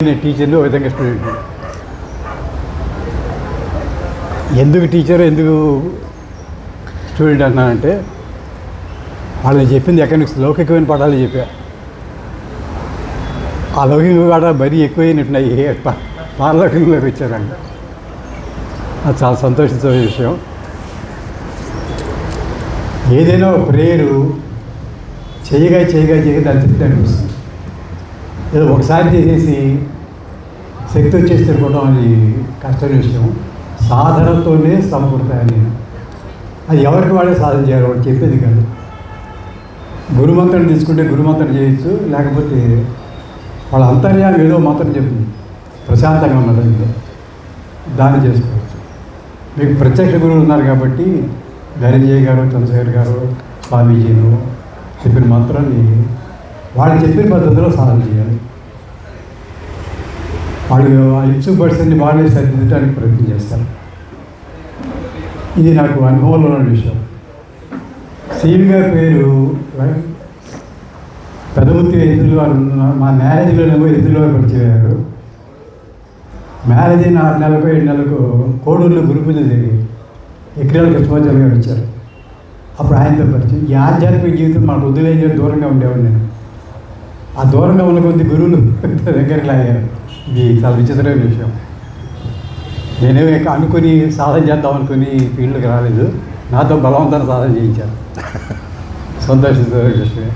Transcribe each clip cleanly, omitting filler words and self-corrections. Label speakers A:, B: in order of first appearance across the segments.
A: టీచర్లు ఒక విధంగా స్టూడెంట్. ఎందుకు టీచర్ ఎందుకు స్టూడెంట్ అన్నానంటే వాళ్ళు చెప్పింది ఎకనామిక్స్ లౌకికమైన పాఠాలు చెప్పా. ఆ లౌకిక పాఠాలు మరీ ఎక్కువైనట్టున్నాయి, పారలౌకికంలోకి వచ్చారండి. అది చాలా సంతోషించే విషయం. ఏదైనా ప్రేయరు చేయగా దాన్ని చెప్తే అనిపిస్తుంది. ఏదో ఒకసారి చేసేసి శక్తి వచ్చేసి తిరుగుకోవడం అది కష్టమైన విషయం. సాధనతోనే సమకూడతాయని అది ఎవరికి వాళ్ళే సాధన చేయాలి, వాడు చెప్పేది కాదు. గురుమంత్రం తీసుకుంటే గురుమంత్రం చేయొచ్చు, లేకపోతే వాళ్ళ అంతర్యాన్ని ఏదో మంత్రం చెప్తుంది ప్రశాంతంగా ఉన్నది, దాన్ని చేసుకోవచ్చు. మీకు ప్రత్యక్ష గురువులు ఉన్నారు కాబట్టి ధనంజయ్ గారు, చంద్రశేఖర్ గారు, స్వామీజీను చెప్పిన మంత్రాన్ని వాళ్ళు చెప్పిన పద్ధతిలో సాధన చేయాలి. వాళ్ళు ఇన్స్ట్రుమెంట్స్ని వాళ్ళే సరిదిద్దడానికి ప్రయత్నం చేస్తారు. ఇది నాకు అనుభవంలో ఉన్న విషయం. సివి గారి పేరు పెదముత్తి ఎదురు వారు మా మ్యారేజ్లోనేమో ఎదురులో పరిచయ్యారు. మ్యారేజ్ అయిన 6 నెలలకు 7 నెలలకు కోడూరులో గురుపూజ జరిగి ఎకరాల కృష్ణమాచార్య గారు వచ్చారు. అప్పుడు ఆయనతో పరిచయం. ఈ ఆధ్యాత్మిక జీవితం మాకు వదిలేని దూరంగా ఉండేవాడు నేను. ఆ దూరంగా ఉన్న కొద్ది గురువులు దగ్గరికి లాగారు. ఇది చాలా విచిత్రమైన విషయం. నేనేమో అనుకుని సాధన చేద్దాం అనుకుని ఫీల్డ్కి రాలేదు, నాతో బలవంతాన్ని సాధన చేయించారు. సంతోషించే విషయం.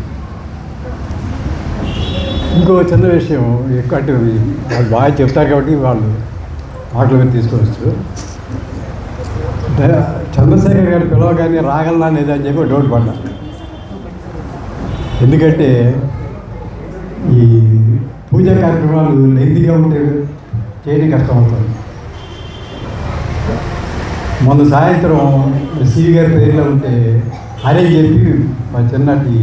A: ఇంకో చిన్న విషయం, ఎక్కువ అంటే వాళ్ళు బాగా చెప్తారు కాబట్టి వాళ్ళు మాటల మీద తీసుకోవచ్చు. చంద్రశేఖర్ గారు పిలవగానే రాగలనా లేదా అని చెప్పి డౌట్ పడ్డా. ఎందుకంటే ఈ పూజా కార్యక్రమాలు లెందిగా ఉంటే చేయడం కష్టం అవుతుంది. మొన్న సాయంత్రం సివి గారి పేరులో ఉంటే అరే చెప్పి మా చిన్నటి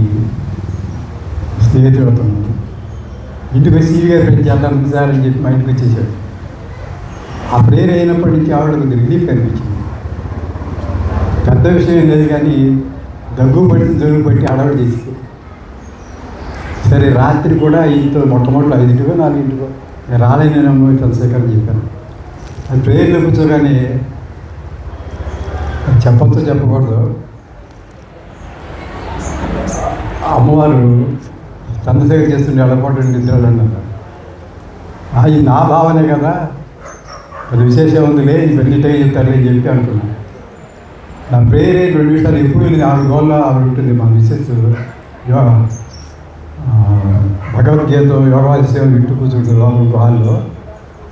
A: స్నేహితుడు అవుతున్నాడు. ఇంటికి వచ్చి సివి గారి పేరు చేద్దాం సార్ అని చెప్పి మా ఇంటికి వచ్చేసాడు. ఆ ప్రేయర్ అయినప్పటి నుంచి ఆవిడ కొద్దిగా రిలీఫ్ కనిపించింది. పెద్ద విషయం ఏం లేదు, కానీ దగ్గు పట్టి జరుగు పట్టి అడవి చేసి సరే రాత్రి కూడా ఈతో మొట్టమొదటి 5ంటికో 4ంటికో నేను రాలేనేమో చంద్రశేఖర్ అని చెప్పాను. అది ప్రేయర్లో కూర్చోగానే చెప్పొచ్చో చెప్పకూడదు, అమ్మవారు చంద్రశేఖర్ చేస్తుండే అలపాటు నిద్రలు అన్నారు. ఇది నా భావనే కదా, అది విశేషం ఉందిలే, ఇవన్నీటే చెప్తారు అని చెప్పి అనుకున్నాను. నా ప్రేయర్ 2 నిమిషాలు ఎప్పుడు వెళ్ళి 6 గోళ్ళ ఆవిడ ఉంటుంది. మా మిస్సెస్ భగవద్గీత యోగాసేవ వింటూ కూర్చుంటుంది లోపల హాల్లో.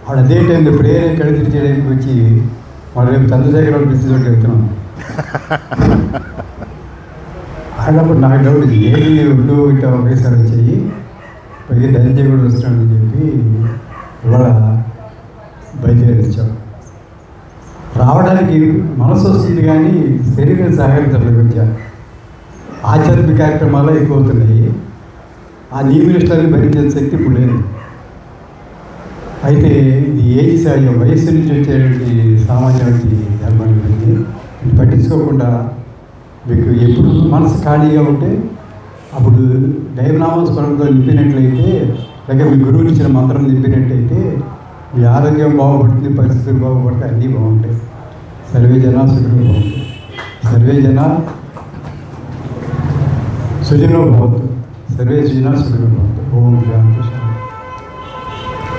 A: ఆవిడ అదే టైంలో ప్రేయర్ కడిగి చేయడానికి వచ్చి వాళ్ళు రేపు చంద్రశేఖర్ పిలిచి చోటు వెళ్తున్నాను. అన్నప్పుడు నాకు డౌట్, ఏది 2 ఇట్లా ఒకేసారి వచ్చాయి, పైకి ధనంజయ్ కూడా వస్తున్నాడని చెప్పి ఇవాళ బయలుదేరి వచ్చాం. రావడానికి మనసు వస్తుంది కానీ శరీరం సహకరించలేదు. వచ్చారు ఆధ్యాత్మిక కార్యక్రమాలు ఎక్కువ అవుతున్నాయి. ఆ నియమనిష్టాన్ని భరించే శక్తి ఇప్పుడు లేదు. అయితే ఇది ఏజ్ సహజం, వయస్సు నుంచి వచ్చేటువంటి సామాన్యమైన ధర్మం గురించి పట్టించుకోకుండా మీకు ఎప్పుడు మనసు ఖాళీగా ఉంటే అప్పుడు దైవనామస్మరణతో నింపినట్లయితే, లేక మీ గురువులు ఇచ్చిన మంత్రం నింపినట్లయితే మీ ఆరోగ్యం బాగుపడుతుంది, పరిస్థితులు బాగుపడతాయి, అన్నీ బాగుంటాయి. సర్వే జనా సుఖినో భవంతు. సర్వే జనా సుజనో భవంతు. సర్వే జనా సుఖినో భవంతు. ఓం శాంతి.